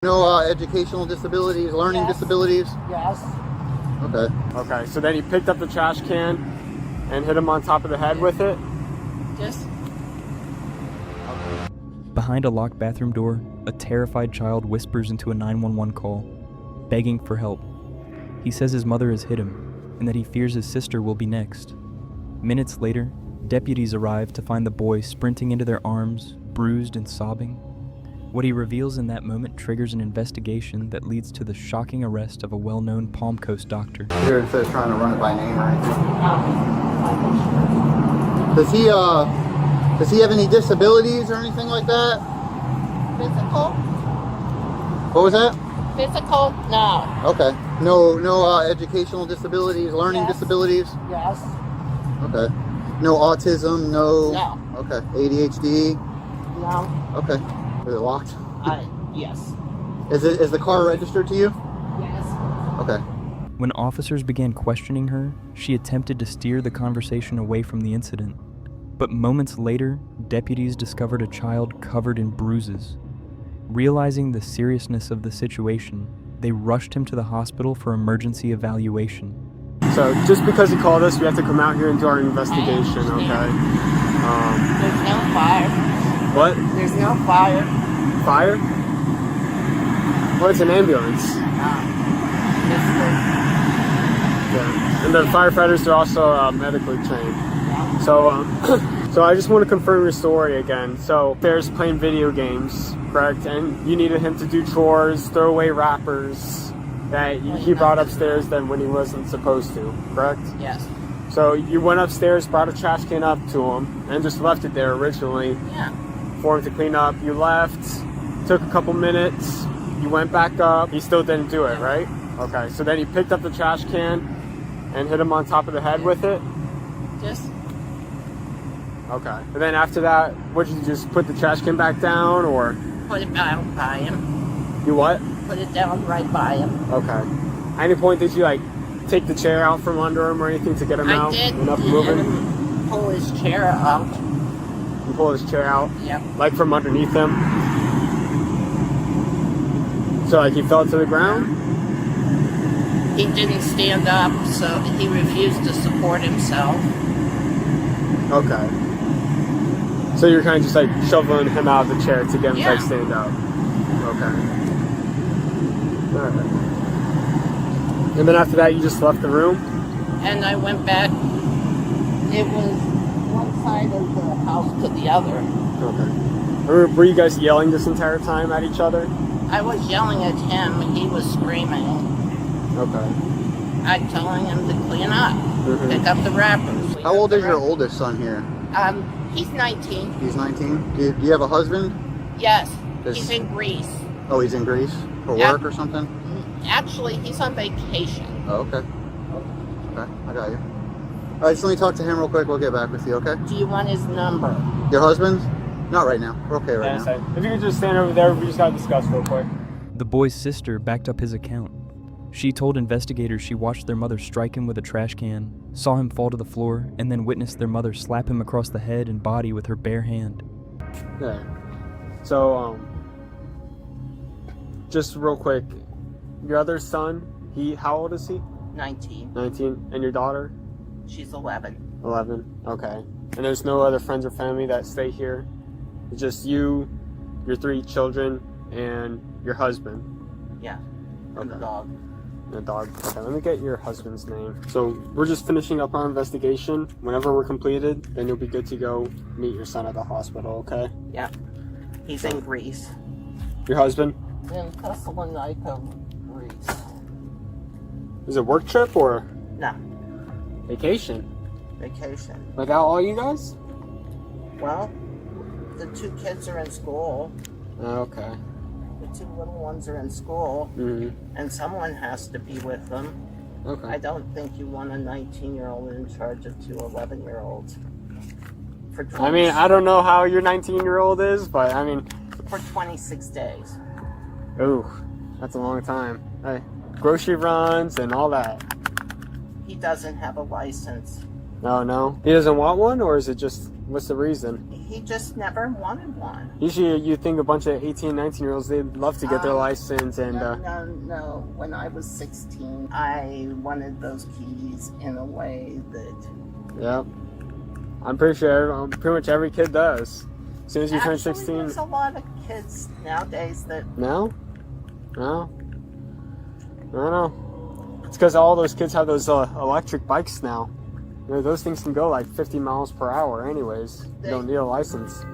No educational disabilities, learning disabilities? Yes. Okay. Okay, so then he picked up the trash can and hit him on top of the head with it? Just Behind a locked bathroom door, a terrified child whispers into a 911 call, begging for help. He says his mother has hit him, and that he fears his sister will be next. Minutes later, deputies arrive to find the boy sprinting into their arms, bruised and sobbing. What he reveals in that moment triggers an investigation that leads to the shocking arrest of a well-known Palm Coast doctor. Here it says trying to run it by name or anything. Does he have any disabilities or anything like that? physical. What was that? Physical? No. Okay. No educational disabilities, learning disabilities? Yes. Okay. No autism, no. No. Okay. ADHD? No. Okay. Is it locked? Yes. Is the car registered to you? Yes. Okay. When officers began questioning her, she attempted to steer the conversation away from the incident. But moments later, deputies discovered a child covered in bruises. Realizing the seriousness of the situation, they rushed him to the hospital for emergency evaluation. So just because he called us, we have to come out here and do our investigation, okay? There's no fire. What? There's no fire. Fire? Well, it's an ambulance. Yeah. And the firefighters are also medically trained. So, so I just want to confirm your story again. So, there's playing video games, correct? And you needed him to do chores, throw away wrappers that he brought upstairs then when he wasn't supposed to, correct? Yes. So you went upstairs, brought a trash can up to him, and just left it there originally Yeah. for him to clean up. You left, took a couple minutes, you went back up, he still didn't do it, right? Okay, so then you picked up the trash can and hit him on top of the head with it? Just Okay. And then after that, what did you just put the trash can back down, or put it down by him. you what? Put it down right by him. Okay. At any point did you like take the chair out from under him or anything to get him out? I did. Enough moving? Pull his chair out. You pull his chair out? Yep. Like from underneath him? So like he fell to the ground? He didn't stand up, so he refused to support himself. Okay. So you're kind of just like shoveling him out of the chair to get him to like Yeah. stand up. Okay. Alright. And then after that you just left the room? And I went back. It was one side of the house to the other. Okay. Were you guys yelling this entire time at each other? I was yelling at him, he was screaming. Okay. I'm telling him to clean up, pick up the wrappers. How old is your oldest son here? He's 19. He's 19. Do you have a husband? Yes, Does- he's in Greece. Oh, he's in Greece for Yeah. work or something? Actually, he's on vacation. Oh, okay. Okay, I got you. All right, just let me talk to him real quick. We'll get back with you, okay? Do you want his number? Your husband? Not right now. We're okay right Yeah, now. so if you could just stand over there, we just gotta discuss real quick. The boy's sister backed up his account. She told investigators she watched their mother strike him with a trash can, saw him fall to the floor, and then witnessed their mother slap him across the head and body with her bare hand. Yeah. So, just real quick, your other son, how old is he? 19. 19. And your daughter? She's 11. 11. Okay. And there's no other friends or family that stay here? It's just you, your 3 children, and your husband? Yeah. And the Okay. dog. The dog. Okay, let me get your husband's name. So we're just finishing up our investigation. Whenever we're completed, then you'll be good to go meet your son at the hospital, okay? Yeah. He's in Greece. Your husband? In Thessalonica, Greece. Is it work trip or No, vacation? vacation. Without all you guys? Well, the 2 kids are in school. Okay. The 2 little ones are in school. Mm-hmm. And someone has to be with them. Okay. I don't think you want a 19-year-old in charge of 2 11-year-olds. For 20, I mean, I don't know how your 19-year-old is, but I mean, for 26 days. ooh, that's a long time. Hey, grocery runs and all that. He doesn't have a license. No. He doesn't want one, or is it just, what's the reason? he just never wanted one. Usually you think a bunch of 18, 19-year-olds, they'd love to get their license and... No. When I was 16, I wanted those keys in a way that... Yeah. I'm pretty sure pretty much every kid does. As soon as you turn 16... There's a lot of kids nowadays that... No? No? I don't know. It's because all those kids have those electric bikes now. You know, those things can go like 50 miles per hour anyways. You don't need a license.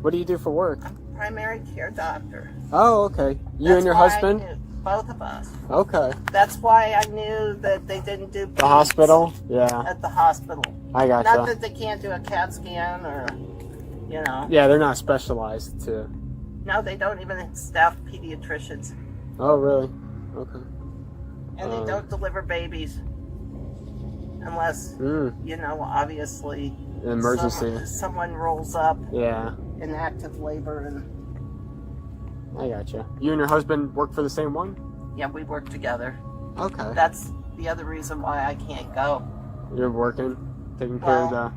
What do you do for work? I'm a primary care doctor. Oh, okay. You and your husband? Both of us. Okay. That's why I knew that they didn't do the hospital? Yeah. At the hospital. I gotcha. Not that they can't do a CAT scan or, you know. Yeah, they're not specialized to... No, they don't even staff pediatricians. Oh, really? Okay. And they don't deliver babies. Unless, you know, obviously... An emergency. Someone rolls up yeah. in active labor and... I gotcha. You and your husband work for the same one? Yeah, we work together. Okay. That's the other reason why I can't go. You're working, taking care of the...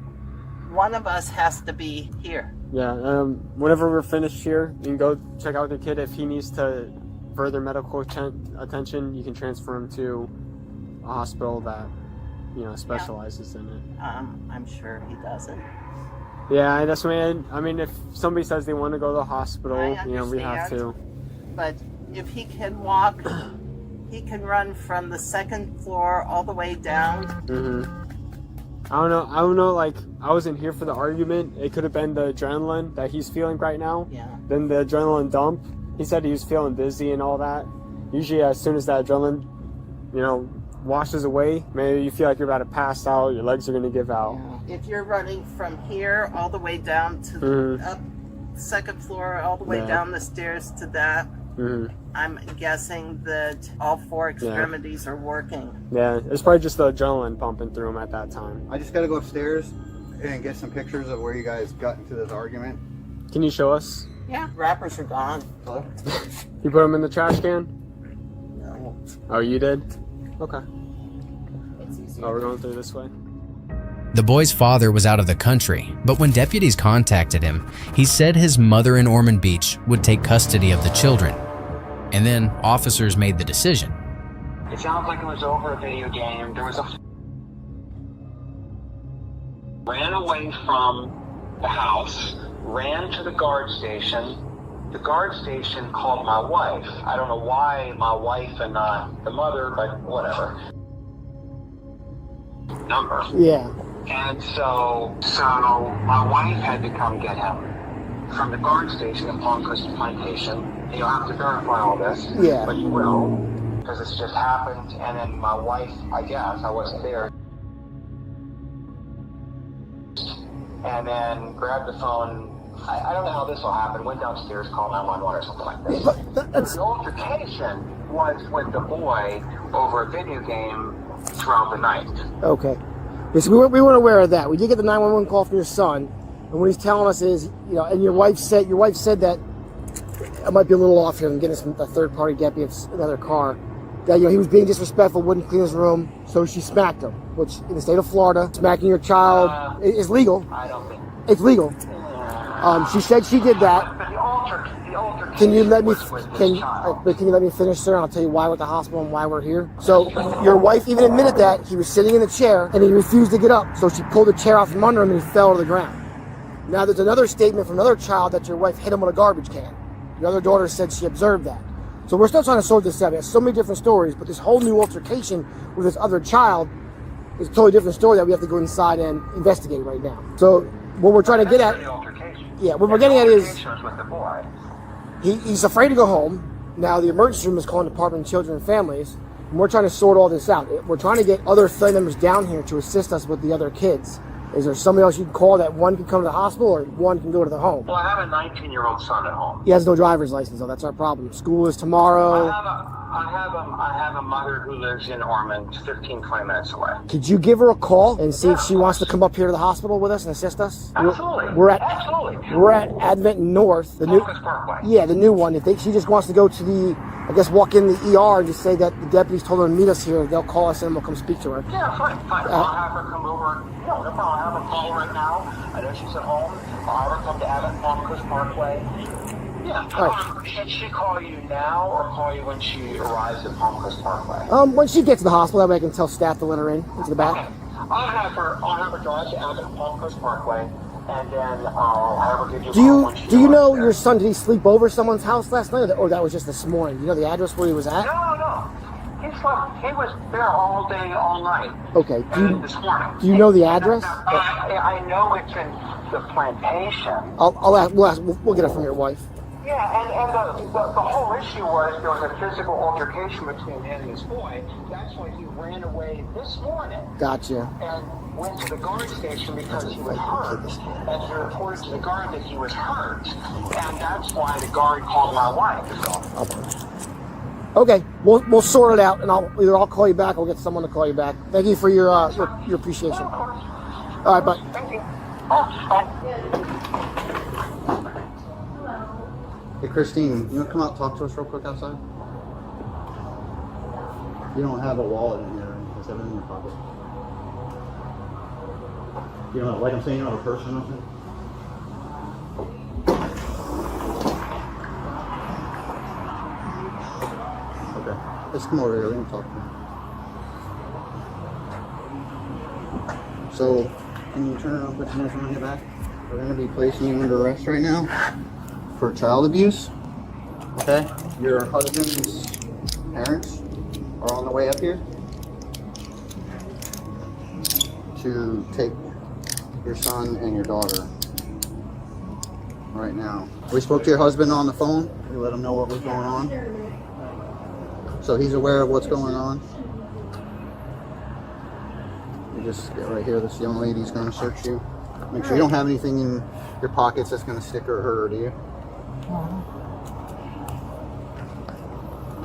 One of us has to be here. Yeah, whenever we're finished here, you can go check out the kid. If he needs to further medical attention, you can transfer him to a hospital that, you know, specializes in it. I'm sure he doesn't. Yeah, that's what I mean, if somebody says they want to go to the hospital, you know, we have to. But if he can walk, he can run from the second floor all the way down. I don't know, like, I wasn't here for the argument. It could have been the adrenaline that he's feeling right now. Yeah. Then the adrenaline dump. He said he was feeling dizzy and all that. Usually as soon as that adrenaline, you know, washes away, maybe you feel like you're about to pass out, your legs are going to give out. Yeah. If you're running from here all the way down to the up second floor, all the way down the stairs to that, I'm guessing that all four extremities are working. Yeah, it's probably just the adrenaline pumping through him at that time. I just got to go upstairs and get some pictures of where you guys got into this argument. Can you show us? Yeah, wrappers are gone. Hello? You put them in the trash can? No. Oh, you did? Okay. It's easy. Oh, we're going through this way. The boy's father was out of the country, but when deputies contacted him, he said his mother in Ormond Beach would take custody of the children. And then officers made the decision. It sounds like it was over a video game. There was a... Ran away from the house, ran to the guard station. The guard station called my wife. I don't know why my wife and not the mother, but whatever. Number. Yeah. And so my wife had to come get him from the guard station at Palmcrest Plantation. You'll have to verify all this, but you will, because it's just happened. And then my wife, I guess, I wasn't there, and then grabbed the phone. I don't know how this will happen. Went downstairs, called 911 or something like this. The altercation was with the boy over a video game throughout the night. Okay. Yes, we weren't aware of that. We did get the 911 call from your son, and what he's telling us is, you know, and your wife said that it might be a little off here and getting a third-party deputy of another car. That, you know, he was being disrespectful, wouldn't clean his room, so she smacked him. Which, in the state of Florida, smacking your child is legal. I don't think it's legal. She said she did that. Can you let me finish, sir? And I'll tell you why we're at the hospital and why we're here. So your wife even admitted that he was sitting in the chair and he refused to get up. So she pulled the chair out from under him and he fell to the ground. Now there's another statement from another child that your wife hit him with a garbage can. Your other daughter said she observed that. So we're still trying to sort this out. There's so many different stories, but this whole new altercation with this other child is a totally different story that we have to go inside and investigate right now. So what we're trying to get at, what we're getting at is he's afraid to go home. Now the emergency room is calling the Department of Children and Families, and we're trying to sort all this out. We're trying to get other family members down here to assist us with the other kids. Is there somebody else you can call that one can come to the hospital or one can go to the home? Well, I have a 19-year-old son at home. He has no driver's license, though. That's our problem. School is tomorrow. I have a mother who lives in Ormond, 15, 20 minutes away. Could you give her a call and see if she wants to come up here to the hospital with us and assist us? Absolutely. We're at Advent North. The new Parkway. Yeah, the new one. She just wants to go to the I guess walk in the ER and just say that the deputies told her to meet us here. They'll call us and we'll come speak to her. Yeah, fine. I'll have her come over. No problem. I'll have her call right now. I know she's at home. I'll have her come to Abbott Palm Coast Parkway. Yeah. Right. Should she call you now or call you when she arrives at Palm Coast Parkway? When she gets to the hospital, that way I can tell staff to let her in into the back. Okay. I'll have her drive to Abbott Palm Coast Parkway, and then I'll have her give you a call when she Do you know arrives your son, did he sleep over someone's house last night, or that was just this morning? Do you know the address where he was at? No. He was there all day, all night. Okay. This morning. Do you know the address? I know it's in the plantation. We'll get it from your wife. Yeah, and the whole issue was there was a physical altercation between him and his boy. That's why he ran away this morning. Gotcha. And went to the guard station because he was hurt. And he reported to the guard that he was hurt. And that's why the guard called my wife. Okay, we'll sort it out, and I'll call you back or we'll get someone to call you back. Thank you for your appreciation. All right, bye. Thank you. Hey, Christine, you want to come out and talk to us real quick outside? You don't have a wallet in here. Is everything in your pocket? You don't have, like I'm saying, you don't have a purse or nothing? Okay. Let's come over here. Let me talk to you. So, can you turn around and put your hands on your back? We're going to be placing you under arrest right now for child abuse. Okay? Your husband's parents are on the way up here to take your son and your daughter right now. We spoke to your husband on the phone. We let him know what was going on. So he's aware of what's going on. You just get right here. This young lady's going to search you. Make sure you don't have anything in your pockets that's going to stick or hurt her, do you?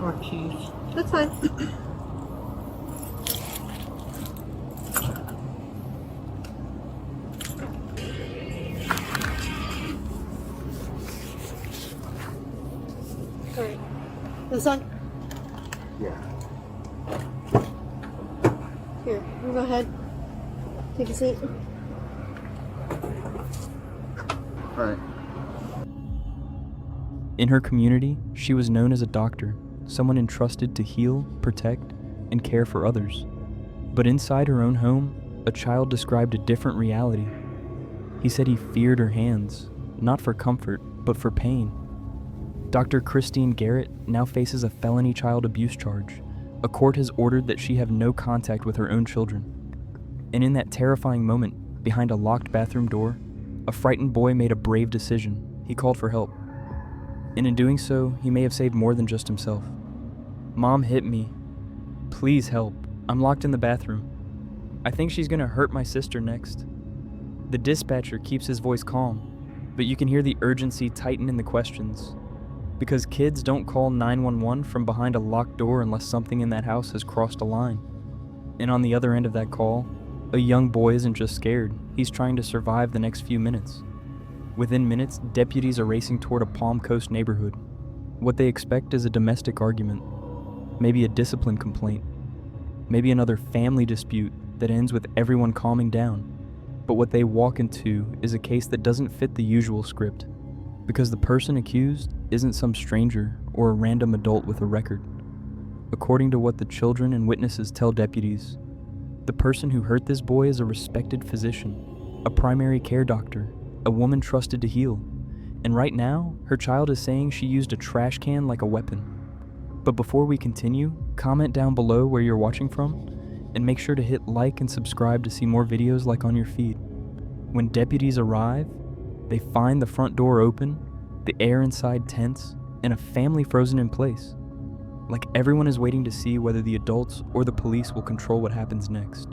Or keys. That's fine. Alright. This on? Yeah. Here, you go ahead. Take a seat. All right. In her community, she was known as a doctor, someone entrusted to heal, protect, and care for others. But inside her own home, a child described a different reality. He said he feared her hands, not for comfort, but for pain. Dr. Christine Garrett now faces a felony child abuse charge. A court has ordered that she have no contact with her own children. And in that terrifying moment, behind a locked bathroom door, a frightened boy made a brave decision. He called for help. And in doing so, he may have saved more than just himself. Mom hit me. Please help. I'm locked in the bathroom. I think she's gonna hurt my sister next. The dispatcher keeps his voice calm, but you can hear the urgency tighten in the questions. Because kids don't call 911 from behind a locked door unless something in that house has crossed a line. And on the other end of that call, a young boy isn't just scared, he's trying to survive the next few minutes. Within minutes, deputies are racing toward a Palm Coast neighborhood. What they expect is a domestic argument, maybe a discipline complaint, maybe another family dispute that ends with everyone calming down. But what they walk into is a case that doesn't fit the usual script, because the person accused isn't some stranger or a random adult with a record. According to what the children and witnesses tell deputies, the person who hurt this boy is a respected physician, a primary care doctor, a woman trusted to heal, and right now, her child is saying she used a trash can like a weapon. But before we continue, comment down below where you're watching from, and make sure to hit like and subscribe to see more videos like on your feed. When deputies arrive, they find the front door open, the air inside tense, and a family frozen in place. Like everyone is waiting to see whether the adults or the police will control what happens next.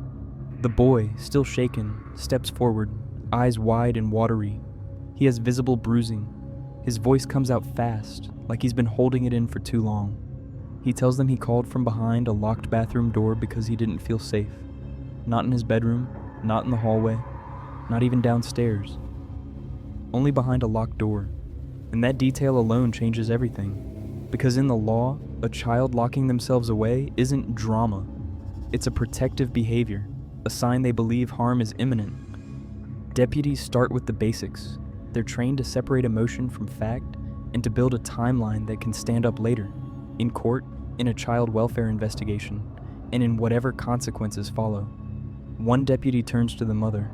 The boy, still shaken, steps forward, eyes wide and watery. He has visible bruising. His voice comes out fast, like he's been holding it in for too long. He tells them he called from behind a locked bathroom door because he didn't feel safe. Not in his bedroom, not in the hallway, not even downstairs. Only behind a locked door. And that detail alone changes everything. Because in the law, a child locking themselves away isn't drama. It's a protective behavior, a sign they believe harm is imminent. Deputies start with the basics. They're trained to separate emotion from fact and to build a timeline that can stand up later, in court, in a child welfare investigation, and in whatever consequences follow. One deputy turns to the mother.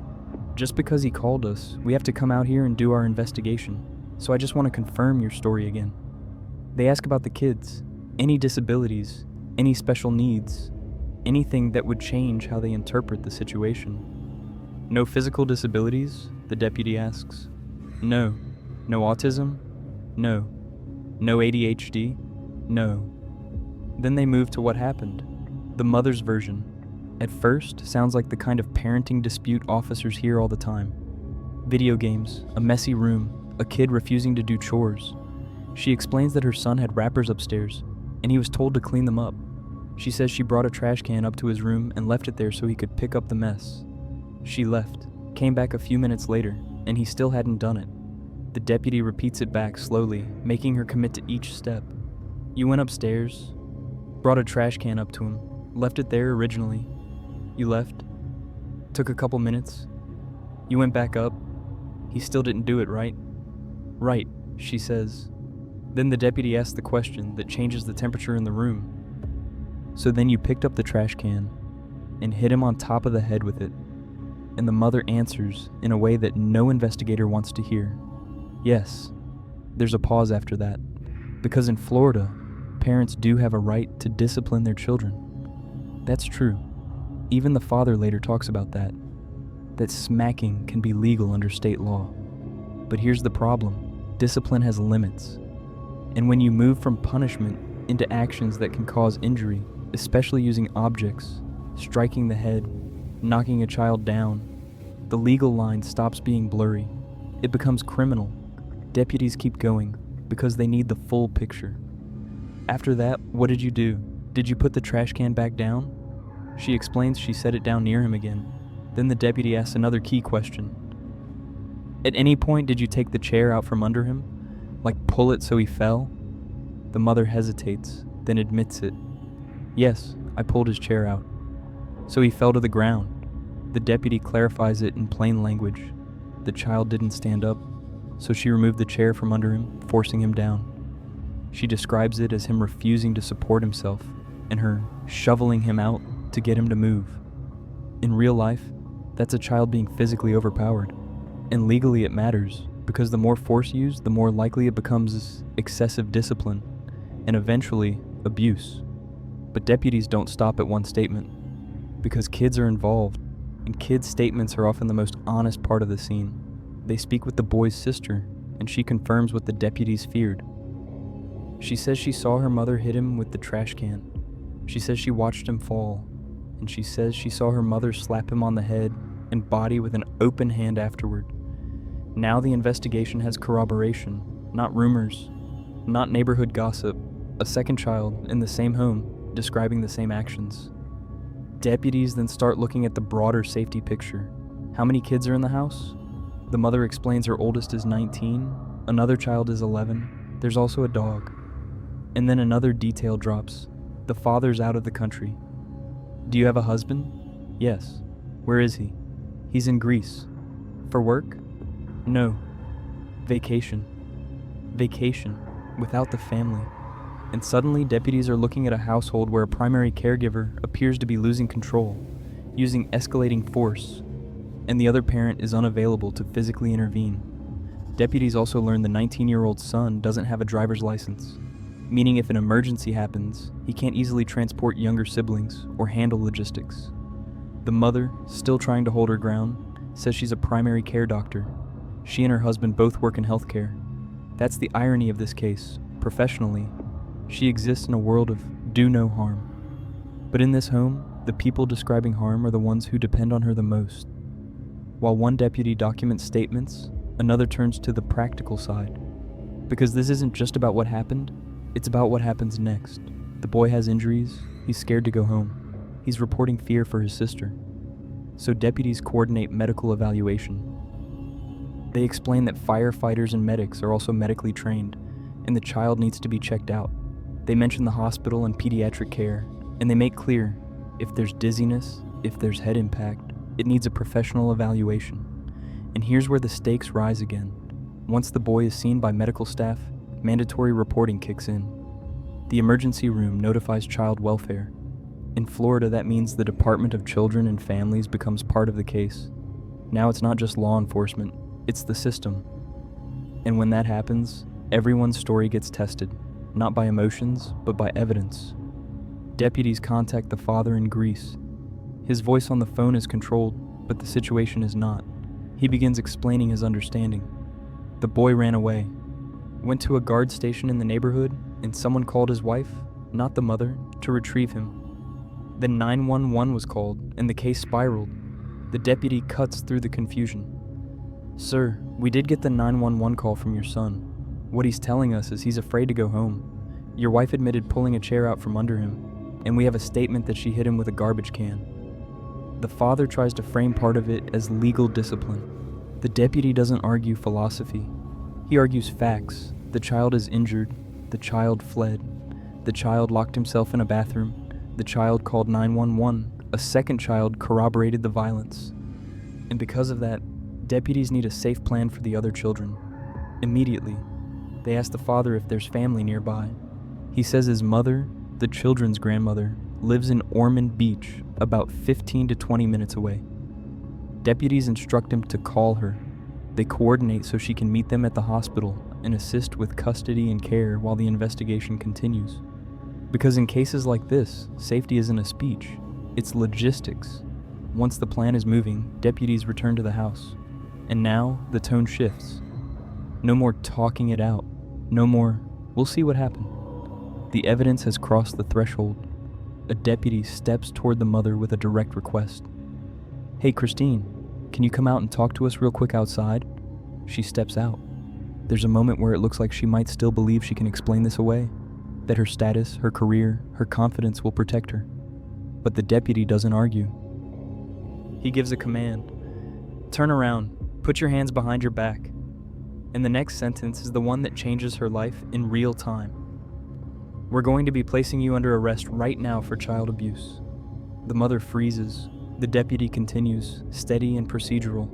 Just because he called us, we have to come out here and do our investigation, so I just want to confirm your story again. They ask about the kids, any disabilities, any special needs, anything that would change how they interpret the situation. No physical disabilities? The deputy asks. No. No autism? No. No ADHD? No. Then they move to what happened. The mother's version. At first, sounds like the kind of parenting dispute officers hear all the time. Video games, a messy room, a kid refusing to do chores. She explains that her son had wrappers upstairs, and he was told to clean them up. She says she brought a trash can up to his room and left it there so he could pick up the mess. She left, came back a few minutes later, and he still hadn't done it. The deputy repeats it back slowly, making her commit to each step. You went upstairs, brought a trash can up to him, left it there originally. You left, took a couple minutes. You went back up. He still didn't do it, right? Right, she says. Then the deputy asks the question that changes the temperature in the room. So then you picked up the trash can and hit him on top of the head with it. And the mother answers in a way that no investigator wants to hear. Yes. There's a pause after that. Because in Florida, parents do have a right to discipline their children. That's true. Even the father later talks about that smacking can be legal under state law. But here's the problem. Discipline has limits. And when you move from punishment into actions that can cause injury, especially using objects, striking the head, knocking a child down, the legal line stops being blurry. It becomes criminal. Deputies keep going because they need the full picture. After that, what did you do? Did you put the trash can back down? She explains she set it down near him again. Then the deputy asks another key question. At any point did you take the chair out from under him? Like pull it so he fell? The mother hesitates, then admits it. Yes, I pulled his chair out. So he fell to the ground. The deputy clarifies it in plain language. The child didn't stand up, so she removed the chair from under him, forcing him down. She describes it as him refusing to support himself, and her shoveling him out to get him to move. In real life, that's a child being physically overpowered. And legally it matters, because the more force used, the more likely it becomes excessive discipline, and eventually, abuse. But deputies don't stop at one statement, because kids are involved, and kids' statements are often the most honest part of the scene. They speak with the boy's sister, and she confirms what the deputies feared. She says she saw her mother hit him with the trash can. She says she watched him fall, and she says she saw her mother slap him on the head and body with an open hand afterward. Now the investigation has corroboration, not rumors, not neighborhood gossip, a second child in the same home describing the same actions. Deputies then start looking at the broader safety picture. How many kids are in the house? The mother explains her oldest is 19, another child is 11, there's also a dog. And then another detail drops. The father's out of the country. Do you have a husband? Yes. Where is he? He's in Greece. For work? No. Vacation. Vacation. Without the family. And suddenly deputies are looking at a household where a primary caregiver appears to be losing control, using escalating force, and the other parent is unavailable to physically intervene. Deputies also learn the 19-year-old son doesn't have a driver's license, meaning if an emergency happens, he can't easily transport younger siblings or handle logistics. The mother, still trying to hold her ground, says she's a primary care doctor. She and her husband both work in healthcare. That's the irony of this case. Professionally, she exists in a world of do no harm. But in this home, the people describing harm are the ones who depend on her the most. While one deputy documents statements, another turns to the practical side. Because this isn't just about what happened, it's about what happens next. The boy has injuries, he's scared to go home. He's reporting fear for his sister. So deputies coordinate medical evaluation. They explain that firefighters and medics are also medically trained, and the child needs to be checked out. They mention the hospital and pediatric care, and they make clear if there's dizziness, if there's head impact, it needs a professional evaluation. And here's where the stakes rise again. Once the boy is seen by medical staff, mandatory reporting kicks in. The emergency room notifies child welfare. In Florida, that means the Department of Children and Families becomes part of the case. Now it's not just law enforcement, it's the system. And when that happens, everyone's story gets tested, not by emotions, but by evidence. Deputies contact the father in Greece. His voice on the phone is controlled, but the situation is not. He begins explaining his understanding. The boy ran away, went to a guard station in the neighborhood, and someone called his wife, not the mother, to retrieve him. Then 911 was called, and the case spiraled. The deputy cuts through the confusion. "Sir, we did get the 911 call from your son. What he's telling us is he's afraid to go home. Your wife admitted pulling a chair out from under him, and we have a statement that she hit him with a garbage can." The father tries to frame part of it as legal discipline. The deputy doesn't argue philosophy. He argues facts. The child is injured. The child fled. The child locked himself in a bathroom. The child called 911. A second child corroborated the violence. And because of that, deputies need a safe plan for the other children. Immediately, they ask the father if there's family nearby. He says his mother, the children's grandmother, lives in Ormond Beach, about 15 to 20 minutes away. Deputies instruct him to call her. They coordinate so she can meet them at the hospital and assist with custody and care while the investigation continues. Because in cases like this, safety isn't a speech, it's logistics. Once the plan is moving, deputies return to the house. And now, the tone shifts. No more talking it out. No more, "We'll see what happened." The evidence has crossed the threshold. A deputy steps toward the mother with a direct request. "Hey, Christine, can you come out and talk to us real quick outside?" She steps out. There's a moment where it looks like she might still believe she can explain this away, that her status, her career, her confidence will protect her. But the deputy doesn't argue. He gives a command. "Turn around, put your hands behind your back." And the next sentence is the one that changes her life in real time. "We're going to be placing you under arrest right now for child abuse." The mother freezes. The deputy continues, steady and procedural.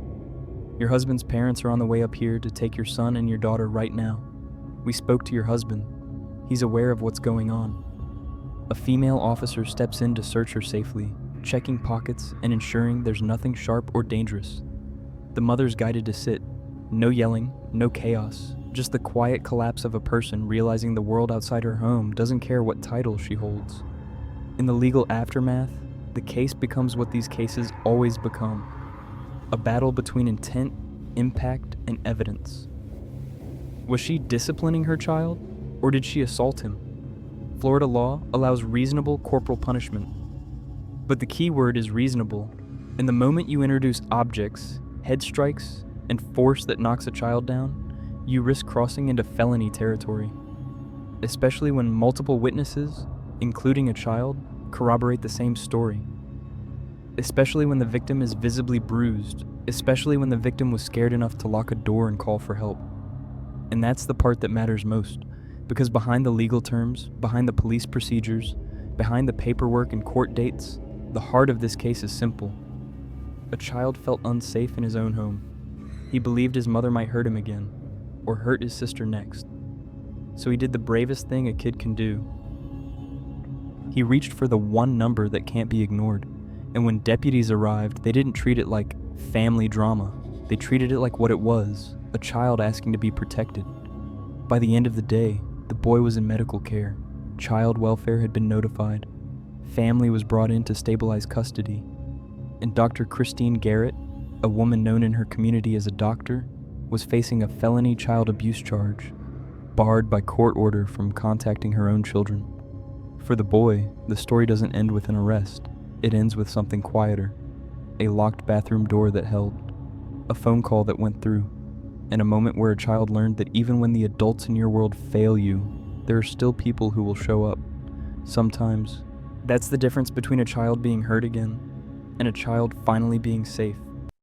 "Your husband's parents are on the way up here to take your son and your daughter right now. We spoke to your husband. He's aware of what's going on." A female officer steps in to search her safely, checking pockets and ensuring there's nothing sharp or dangerous. The mother's guided to sit. No yelling, no chaos, just the quiet collapse of a person realizing the world outside her home doesn't care what title she holds. In the legal aftermath, the case becomes what these cases always become: a battle between intent, impact, and evidence. Was she disciplining her child, or did she assault him? Florida law allows reasonable corporal punishment. But the key word is reasonable, and the moment you introduce objects, head strikes, and force that knocks a child down, you risk crossing into felony territory. Especially when multiple witnesses, including a child, corroborate the same story. Especially when the victim is visibly bruised. Especially when the victim was scared enough to lock a door and call for help. And that's the part that matters most, because behind the legal terms, behind the police procedures, behind the paperwork and court dates, the heart of this case is simple. A child felt unsafe in his own home. He believed his mother might hurt him again, or hurt his sister next. So he did the bravest thing a kid can do. He reached for the one number that can't be ignored, and when deputies arrived, they didn't treat it like family drama. They treated it like what it was, a child asking to be protected. By the end of the day, the boy was in medical care. Child welfare had been notified. Family was brought in to stabilize custody. And Dr. Christine Garrett, a woman known in her community as a doctor, was facing a felony child abuse charge, barred by court order from contacting her own children. For the boy, the story doesn't end with an arrest. It ends with something quieter. A locked bathroom door that held. A phone call that went through. And a moment where a child learned that even when the adults in your world fail you, there are still people who will show up. Sometimes. That's the difference between a child being hurt again and a child finally being safe.